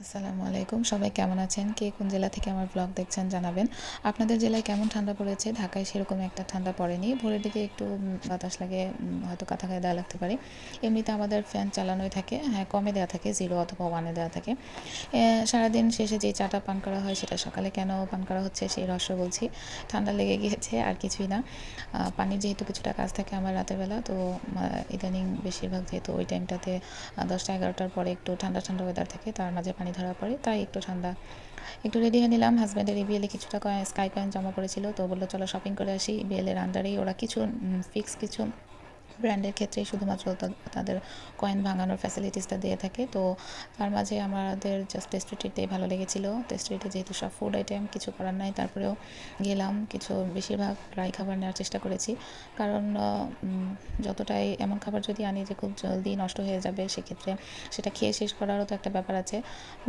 আসসালামু আলাইকুম। সবাই কেমন আছেন? কে কোন জেলা থেকে আমার ব্লগ দেখছেন জানাবেন। আপনাদের জেলায় কেমন ঠান্ডা পড়েছে? ঢাকায় সেরকম একটা ঠান্ডা পড়েনি। ভোরের দিকে একটু বাতাস লাগে, হয়তো কাঁথা গায়ে দেওয়া লাগতে পারে। এমনিতে আমাদের ফ্যান চালানোই থাকে। হ্যাঁ, কমে দেওয়া থাকে, 0 অথবা 1 এ দেওয়া থাকে। সারাদিন শেষে যে চাটা পান করা হয় সেটা সকালে কেন পান করা হচ্ছে সেই রহস্য বলছি। ঠান্ডা লেগে গিয়েছে আর কিছুই না। পানির যেহেতু কিছুটা কাজ থাকে আমার রাতের বেলা, তো ইদানিং বেশিরভাগ যেহেতু ওই টাইমটাতে 10টা-11টার পরে একটু ঠান্ডা ঠান্ডা ওয়েদার থাকে, তার মাঝে পানি ধরা পড়ে, তাই একটু ঠান্ডা। একটু রেডি হয়ে নিলাম। হাজব্যান্ডের ইবিএলে কিছুটা স্কাই কয়েন জমা পড়েছিল, তো বললো চলো শপিং করে আসি। ইবিএলের আন্ডারেই ওরা কিছু ফিক্স কিছু ব্র্যান্ডের ক্ষেত্রেই শুধুমাত্র তাদের কয়েন ভাঙানোর ফ্যাসিলিটিসটা দিয়ে থাকে। তো তার মাঝে আমাদের জাস্ট টেস্টি ট্রিটটাই ভালো লেগেছিলো। টেস্টি ট্রিটে যেহেতু সব ফুড আইটেম, কিছু করার নাই, তারপরেও গেলাম। কিছু বেশিরভাগ ড্রাই খাবার নেওয়ার চেষ্টা করেছি, কারণ যতটাই এমন খাবার যদি আনি যে খুব জলদি নষ্ট হয়ে যাবে, সেক্ষেত্রে সেটা খেয়ে শেষ করারও তো একটা ব্যাপার আছে।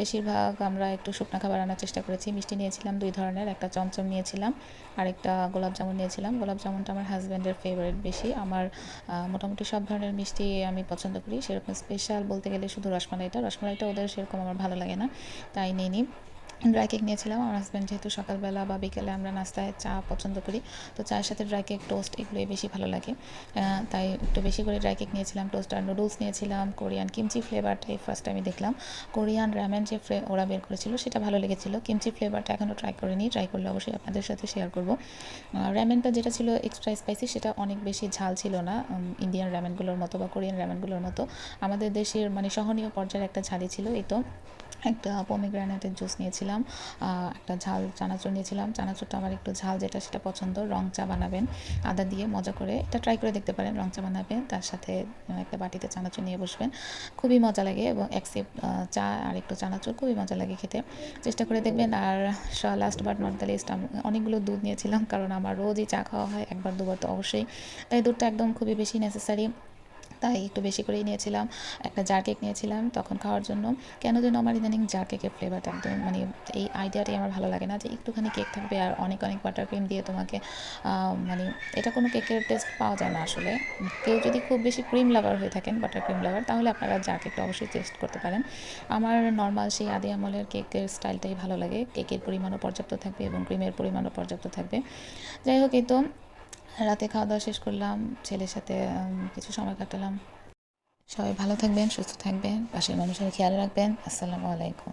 বেশিরভাগ আমরা একটু শুকনো খাবার আনার চেষ্টা করেছি। মিষ্টি নিয়েছিলাম 2 ধরনের, একটা চমচম নিয়েছিলাম, আরেকটা গোলাপ জামুন নিয়েছিলাম। গোলাপ জামুনটা আমার হাজব্যান্ডের ফেভারিট বেশি। আমার মোটামুটি সব ধরনের মিষ্টি আমি পছন্দ করি। সেরকম স্পেশাল বলতে গেলে শুধু রসমালাইটা ওদের সেরকম আমার ভালো লাগে না, তাই নিইনি। ড্রাই কেক নিয়েছিলাম। আমার হাজব্যান্ড যেহেতু সকালবেলা বা বিকেলে আমরা নাস্তায় চা পছন্দ করি, তো চায়ের সাথে ড্রাই কেক, টোস্ট এগুলোই বেশি ভালো লাগে। তাই একটু বেশি করে ড্রাই কেক নিয়েছিলাম, টোস্ট আর নুডলস নিয়েছিলাম। কোরিয়ান কিমচি ফ্লেভারটাই ফার্স্ট আমি দেখলাম। কোরিয়ান র্যামেন যে ওরা বের করেছিল সেটা ভালো লেগেছিলো। কিমচি ফ্লেভারটা এখনও ট্রাই করিনি, ট্রাই করলে অবশ্যই আপনাদের সাথে শেয়ার করব। র্যামেনটা যেটা ছিল এক্সট্রা স্পাইসি, সেটা অনেক বেশি ঝাল ছিল না ইন্ডিয়ান র্যামেনগুলোর মতো বা কোরিয়ান র্যামেনগুলোর মতো। আমাদের দেশের মানে সহনীয় পর্যায়ের একটা ঝালই ছিল। এই তো একটা পমিগ্রানেটের জুস নিয়েছিলাম, একটা ঝাল চানাচুর নিয়েছিলাম। চানাচুরটা আমার একটু ঝাল যেটা সেটা পছন্দ। রং চা বানাবেন আদা দিয়ে মজা করে, এটা ট্রাই করে দেখতে পারেন। রং চা বানাবেন, তার সাথে একটা বাটিতে চানাচুর নিয়ে বসবেন, খুবই মজা লাগে। এবং এক সিপ চা আর একটু চানাচুর খুবই মজা লাগে খেতে, চেষ্টা করে দেখবেন। আর লাস্ট বাট নট দ্য লিস্ট, আমি অনেকগুলো দুধ নিয়েছিলাম, কারণ আমার রোজই চা খাওয়া হয় একবার দুবার তো অবশ্যই, তাই দুধটা একদম খুবই বেশি নেসেসারি, তাই একটু বেশি করেই নিয়েছিলাম। একটা জার কেক নিয়েছিলাম তখন খাওয়ার জন্য। কেন যেন আমার ইদানিং জার কেকের ফ্লেভারটা একদম মানে এই আইডিয়াটাই আমার ভালো লাগে না, যে একটুখানি কেক থাকবে আর অনেক অনেক বাটার ক্রিম দিয়ে তোমাকে মানে এটা কোনো কেকের টেস্ট পাওয়া যায় না আসলে। কেউ যদি খুব বেশি ক্রিম লাভার হয়ে থাকেন, বাটার ক্রিম লাভার, তাহলে আপনারা জার কেকটা অবশ্যই টেস্ট করতে পারেন। আমার নর্মাল সেই আদি আমলের কেকের স্টাইলটাই ভালো লাগে। কেকের পরিমাণও পর্যাপ্ত থাকবে এবং ক্রিমের পরিমাণও পর্যাপ্ত থাকবে। যাই হোক, এই তো রাতে খাওয়া দাওয়া শেষ করলাম, ছেলের সাথে কিছু সময় কাটালাম। সবাই ভালো থাকবেন, সুস্থ থাকবেন, পাশের মানুষের খেয়াল রাখবেন। আসসালামু আলাইকুম।